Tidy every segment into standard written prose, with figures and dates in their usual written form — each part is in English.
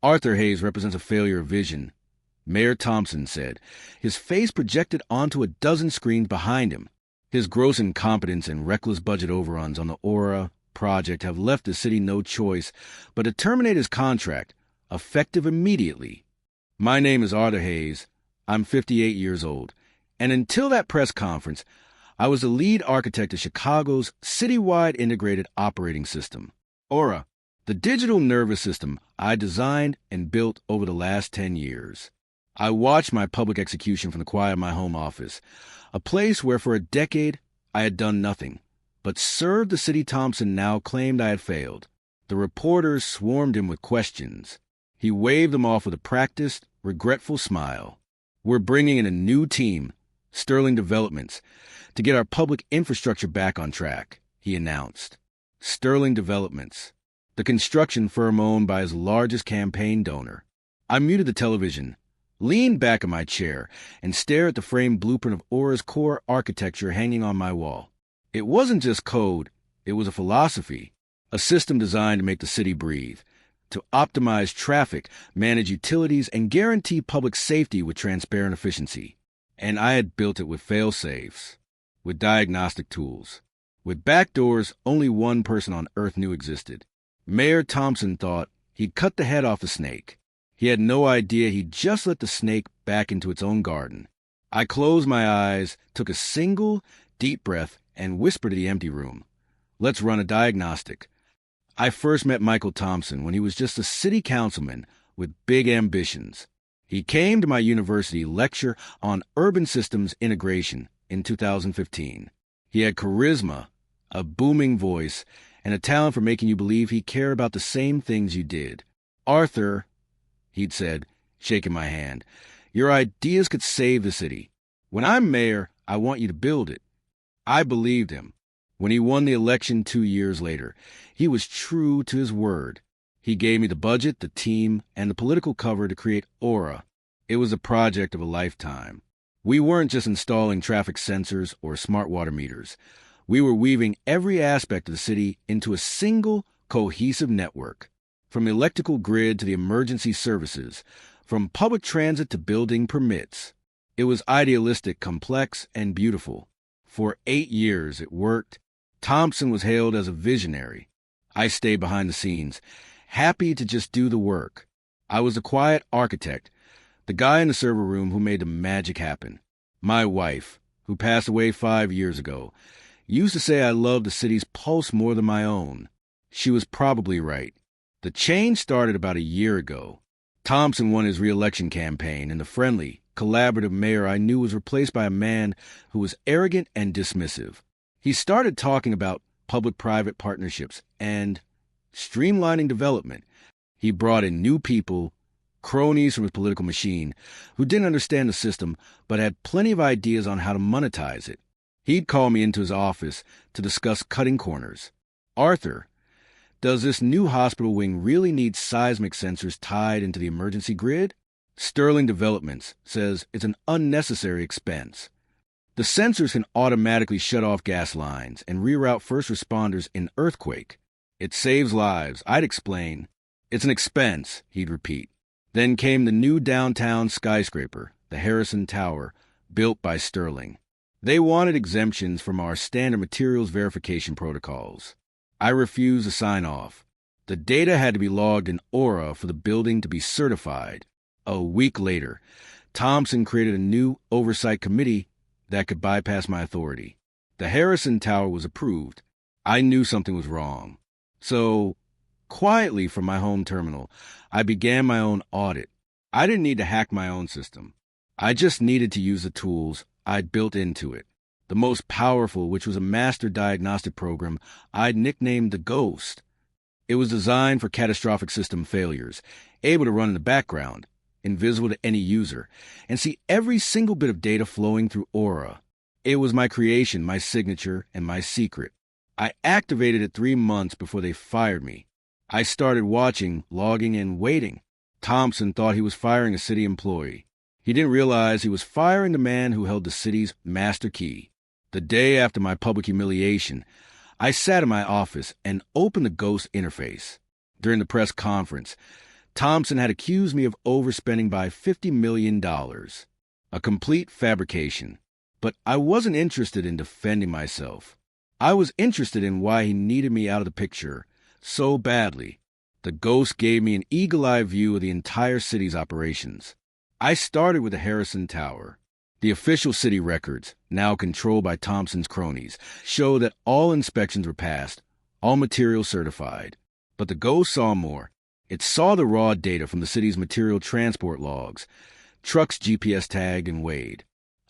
Arthur Hayes represents a failure of vision, Mayor Thompson said, his face projected onto a dozen screens behind him. His gross incompetence and reckless budget overruns on the Aura project have left the city no choice but to terminate his contract, effective immediately. My name is Arthur Hayes. I'm 58 years old, and until that press conference, I was the lead architect of Chicago's citywide integrated operating system, Aura, the digital nervous system I designed and built over the last 10 years. I watched my public execution from the quiet of my home office, a place where for a decade I had done nothing but served the city Thompson now claimed I had failed. The reporters swarmed him with questions. He waved them off with a practiced, regretful smile. We're bringing in a new team, Sterling Developments, to get our public infrastructure back on track, he announced. Sterling Developments, the construction firm owned by his largest campaign donor. I muted the television, leaned back in my chair, and stared at the framed blueprint of Aura's core architecture hanging on my wall. It wasn't just code, it was a philosophy, a system designed to make the city breathe, to optimize traffic, manage utilities, and guarantee public safety with transparent efficiency. And I had built it with fail-safes, with diagnostic tools, with backdoors only one person on Earth knew existed. Mayor Thompson thought he'd cut the head off the snake. He had no idea he'd just let the snake back into its own garden. I closed my eyes, took a single, deep breath, and whispered to the empty room, "Let's run a diagnostic." I first met Michael Thompson when he was just a city councilman with big ambitions. He came to my university lecture on urban systems integration in 2015. He had charisma, a booming voice, and a talent for making you believe he cared about the same things you did. "Arthur," he'd said, shaking my hand, "your ideas could save the city. When I'm mayor, I want you to build it." I believed him. When he won the election 2 years later, he was true to his word. He gave me the budget, the team, and the political cover to create Aura. It was a project of a lifetime. We weren't just installing traffic sensors or smart water meters. We were weaving every aspect of the city into a single, cohesive network. From the electrical grid to the emergency services, from public transit to building permits. It was idealistic, complex, and beautiful. For 8 years it worked. Thompson was hailed as a visionary. I stayed behind the scenes, happy to just do the work. I was the quiet architect, the guy in the server room who made the magic happen. My wife, who passed away 5 years ago, used to say I loved the city's pulse more than my own. She was probably right. The change started about a year ago. Thompson won his re-election campaign, and the friendly, collaborative mayor I knew was replaced by a man who was arrogant and dismissive. He started talking about public-private partnerships and streamlining development. He brought in new people, cronies from his political machine, who didn't understand the system but had plenty of ideas on how to monetize it. He'd call me into his office to discuss cutting corners. "Arthur, does this new hospital wing really need seismic sensors tied into the emergency grid? Sterling Developments says it's an unnecessary expense. The sensors can automatically shut off gas lines and reroute first responders in earthquake. It saves lives," I'd explain. "It's an expense," he'd repeat. Then came the new downtown skyscraper, the Harrison Tower, built by Sterling. They wanted exemptions from our standard materials verification protocols. I refused to sign off. The data had to be logged in Aura for the building to be certified. A week later, Thompson created a new oversight committee that could bypass my authority. The Harrison Tower was approved. I knew something was wrong. So, quietly from my home terminal, I began my own audit. I didn't need to hack my own system. I just needed to use the tools I'd built into it. The most powerful, which was a master diagnostic program I'd nicknamed the Ghost. It was designed for catastrophic system failures, able to run in the background, invisible to any user, and see every single bit of data flowing through Aura. It was my creation, my signature, and my secret. I activated it 3 months before they fired me. I started watching, logging, and waiting. Thompson thought he was firing a city employee. He didn't realize he was firing the man who held the city's master key. The day after my public humiliation, I sat in my office and opened the Ghost interface. During the press conference, Thompson had accused me of overspending by $50 million. A complete fabrication. But I wasn't interested in defending myself. I was interested in why he needed me out of the picture so badly. The ghost gave me an eagle-eye view of the entire city's operations. I started with the Harrison Tower. The official city records, now controlled by Thompson's cronies, show that all inspections were passed, all materials certified. But the ghost saw more. It saw the raw data from the city's material transport logs, trucks GPS tagged and weighed.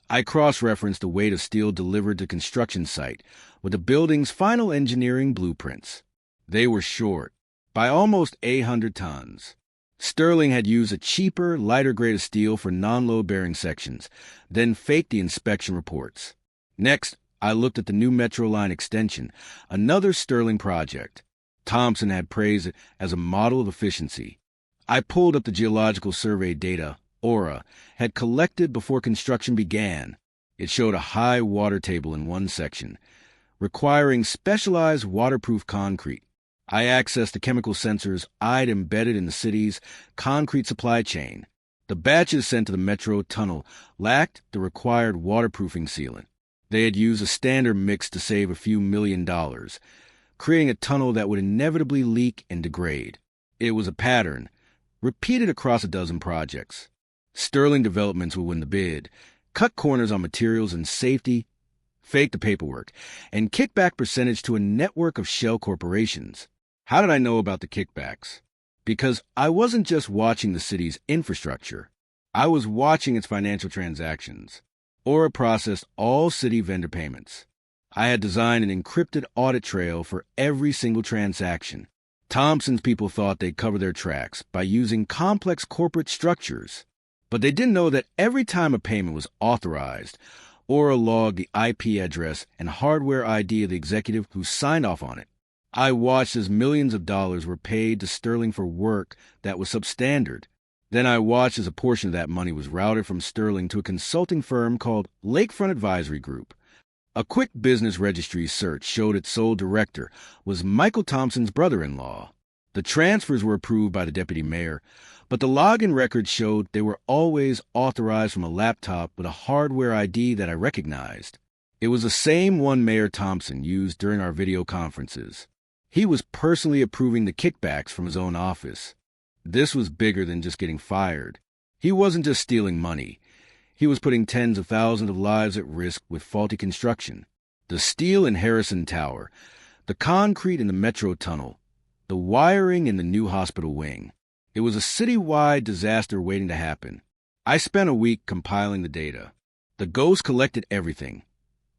I cross-referenced the weight of steel delivered to construction site with the building's final engineering blueprints. They were short, by almost 800 tons. Sterling had used a cheaper, lighter grade of steel for non-load bearing sections, then faked the inspection reports. Next, I looked at the new Metro line extension, another Sterling project. Thompson had praised it as a model of efficiency. I pulled up the geological survey data Aura had collected before construction began. It showed a high water table in one section, requiring specialized waterproof concrete. I accessed the chemical sensors I'd embedded in the city's concrete supply chain. The batches sent to the Metro tunnel lacked the required waterproofing sealant. They had used a standard mix to save a few $1 million, creating a tunnel that would inevitably leak and degrade. It was a pattern, repeated across a dozen projects. Sterling Developments would win the bid, cut corners on materials and safety, fake the paperwork, and kick back percentage to a network of shell corporations. How did I know about the kickbacks? Because I wasn't just watching the city's infrastructure. I was watching its financial transactions. Aura processed all city vendor payments. I had designed an encrypted audit trail for every single transaction. Thompson's people thought they'd cover their tracks by using complex corporate structures. But they didn't know that every time a payment was authorized, Aura logged the IP address and hardware ID of the executive who signed off on it. I watched as millions of dollars were paid to Sterling for work that was substandard. Then I watched as a portion of that money was routed from Sterling to a consulting firm called Lakefront Advisory Group. A quick business registry search showed its sole director was Michael Thompson's brother-in-law. The transfers were approved by the deputy mayor, but the login records showed they were always authorized from a laptop with a hardware ID that I recognized. It was the same one Mayor Thompson used during our video conferences. He was personally approving the kickbacks from his own office. This was bigger than just getting fired. He wasn't just stealing money. He was putting tens of thousands of lives at risk with faulty construction. The steel in Harrison Tower, the concrete in the Metro tunnel, the wiring in the new hospital wing. It was a citywide disaster waiting to happen. I spent a week compiling the data. The ghost collected everything.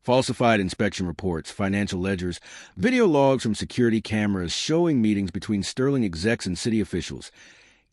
Falsified inspection reports, financial ledgers, video logs from security cameras showing meetings between Sterling execs and city officials,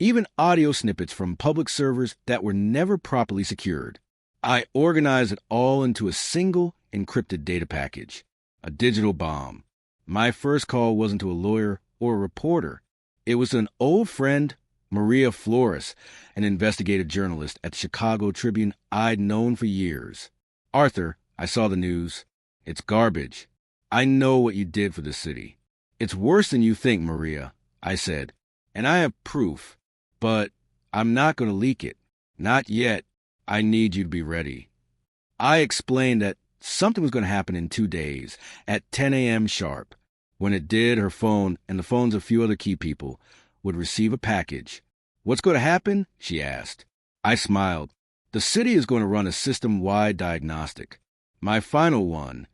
even audio snippets from public servers that were never properly secured. I organized it all into a single encrypted data package, a digital bomb. My first call wasn't to a lawyer or a reporter. It was to an old friend, Maria Flores, an investigative journalist at the Chicago Tribune I'd known for years. Arthur, I saw the news. It's garbage. I know what you did for the city. It's worse than you think, Maria, I said. And I have proof. But I'm not going to leak it. Not yet. I need you to be ready. I explained that something was going to happen in 2 days at 10 a.m. sharp. When it did, her phone and the phones of a few other key people would receive a package. What's going to happen? She asked. I smiled. The city is going to run a system-wide diagnostic. My final one,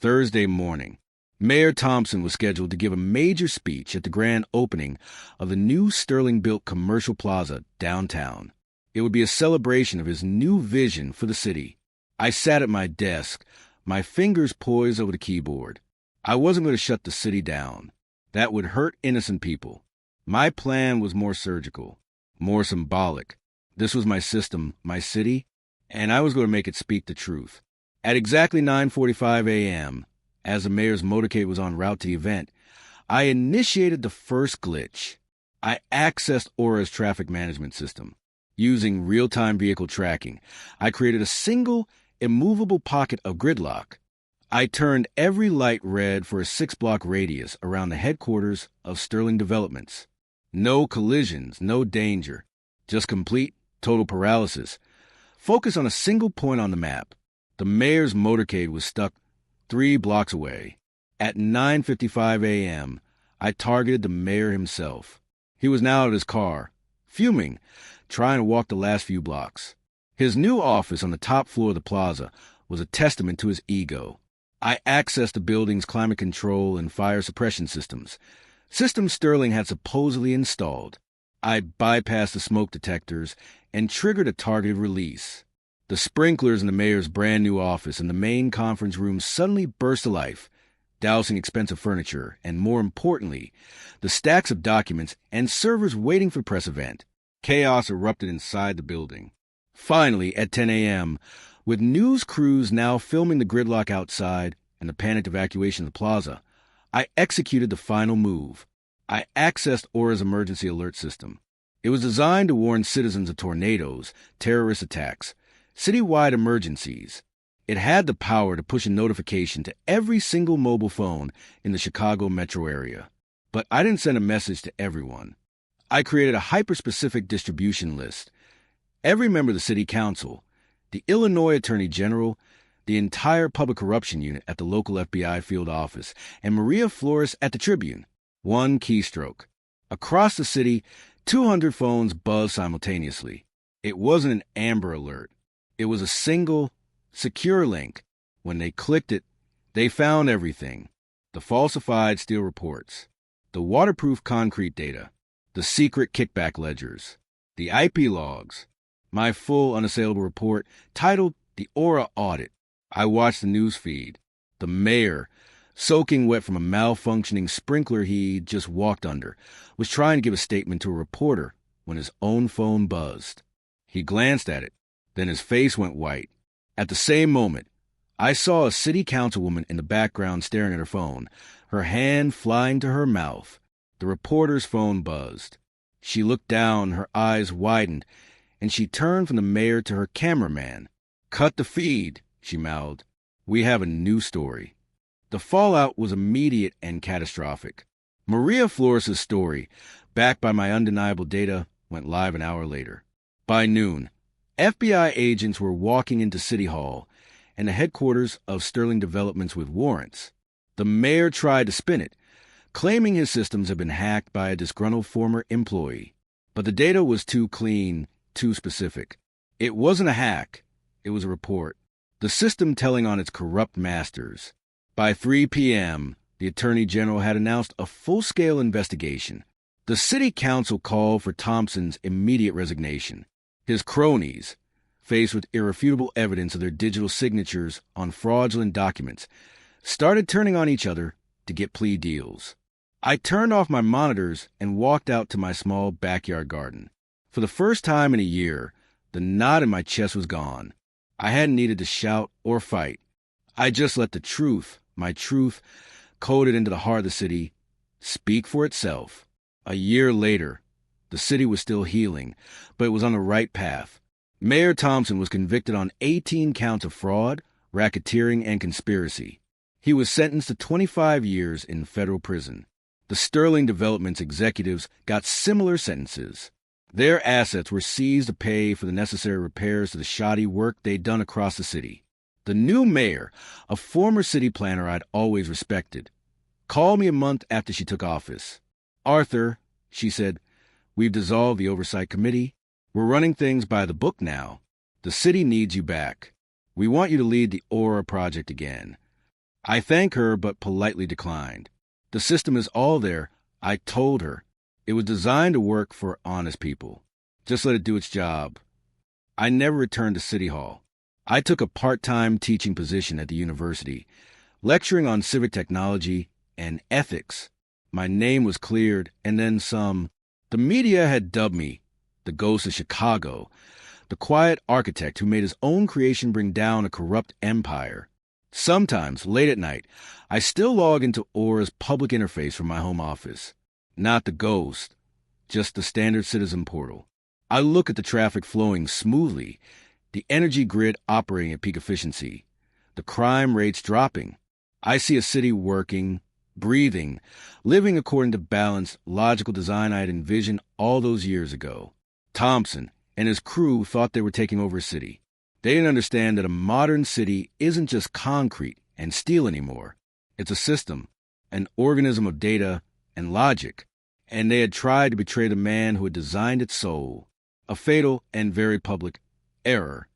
Thursday morning. Mayor Thompson was scheduled to give a major speech at the grand opening of the new Sterling-built commercial plaza downtown. It would be a celebration of his new vision for the city. I sat at my desk, my fingers poised over the keyboard. I wasn't going to shut the city down. That would hurt innocent people. My plan was more surgical, more symbolic. This was my system, my city, and I was going to make it speak the truth. At exactly 9:45 a.m., as the mayor's motorcade was en route to the event, I initiated the first glitch. I accessed Aura's traffic management system. Using real-time vehicle tracking, I created a single, immovable pocket of gridlock. I turned every light red for a 6-block radius around the headquarters of Sterling Developments. No collisions, no danger. Just complete, total paralysis. Focus on a single point on the map. The mayor's motorcade was stuck 3 blocks away. At 9:55 a.m., I targeted the mayor himself. He was now out of his car, fuming, trying to walk the last few blocks. His new office on the top floor of the plaza was a testament to his ego. I accessed the building's climate control and fire suppression systems Sterling had supposedly installed. I bypassed the smoke detectors and triggered a targeted release. The sprinklers in the mayor's brand new office and the main conference room suddenly burst to life, dousing expensive furniture and, more importantly, the stacks of documents and servers waiting for the press event. Chaos erupted inside the building. Finally, at 10 a.m., with news crews now filming the gridlock outside and the panicked evacuation of the plaza, I executed the final move. I accessed Aura's emergency alert system. It was designed to warn citizens of tornadoes, terrorist attacks, citywide emergencies. It had the power to push a notification to every single mobile phone in the Chicago metro area. But I didn't send a message to everyone. I created a hyper-specific distribution list. Every member of the city council, the Illinois Attorney General, the entire public corruption unit at the local FBI field office, and Maria Flores at the Tribune. One keystroke. Across the city, 200 phones buzzed simultaneously. It wasn't an Amber Alert. It was a single, secure link. When they clicked it, they found everything. The falsified steel reports, the waterproof concrete data, the secret kickback ledgers, the IP logs, my full unassailable report titled The Aura Audit. I watched the news feed. The mayor, soaking wet from a malfunctioning sprinkler he just walked under, was trying to give a statement to a reporter when his own phone buzzed. He glanced at it. Then his face went white. At the same moment, I saw a city councilwoman in the background staring at her phone, her hand flying to her mouth. The reporter's phone buzzed. She looked down, her eyes widened, and she turned from the mayor to her cameraman. "Cut the feed," she mouthed. "We have a new story." The fallout was immediate and catastrophic. Maria Flores' story, backed by my undeniable data, went live an hour later. By noon, FBI agents were walking into City Hall and the headquarters of Sterling Developments with warrants. The mayor tried to spin it, claiming his systems had been hacked by a disgruntled former employee. But the data was too clean, too specific. It wasn't a hack. It was a report. The system telling on its corrupt masters. By 3 p.m., the Attorney General had announced a full-scale investigation. The City Council called for Thompson's immediate resignation. His cronies, faced with irrefutable evidence of their digital signatures on fraudulent documents, started turning on each other to get plea deals. I turned off my monitors and walked out to my small backyard garden. For the first time in a year, the knot in my chest was gone. I hadn't needed to shout or fight. I just let the truth, my truth, coded into the heart of the city, speak for itself. A year later, the city was still healing, but it was on the right path. Mayor Thompson was convicted on 18 counts of fraud, racketeering, and conspiracy. He was sentenced to 25 years in federal prison. The Sterling Developments executives got similar sentences. Their assets were seized to pay for the necessary repairs to the shoddy work they'd done across the city. The new mayor, a former city planner I'd always respected, called me a month after she took office. "Arthur," she said, "we've dissolved the oversight committee. We're running things by the book now. The city needs you back. We want you to lead the Aura project again." I thanked her but politely declined. The system is all there, I told her. It was designed to work for honest people. Just let it do its job. I never returned to City Hall. I took a part-time teaching position at the university, lecturing on civic technology and ethics. My name was cleared, and then some. The media had dubbed me the ghost of Chicago, the quiet architect who made his own creation bring down a corrupt empire. Sometimes, late at night, I still log into Aura's public interface from my home office. Not the ghost, just the standard citizen portal. I look at the traffic flowing smoothly, the energy grid operating at peak efficiency, the crime rates dropping. I see a city working, breathing, living according to balanced, logical design I had envisioned all those years ago. Thompson and his crew thought they were taking over a city. They didn't understand that a modern city isn't just concrete and steel anymore. It's a system, an organism of data and logic, and they had tried to betray the man who had designed its soul. A fatal and very public error.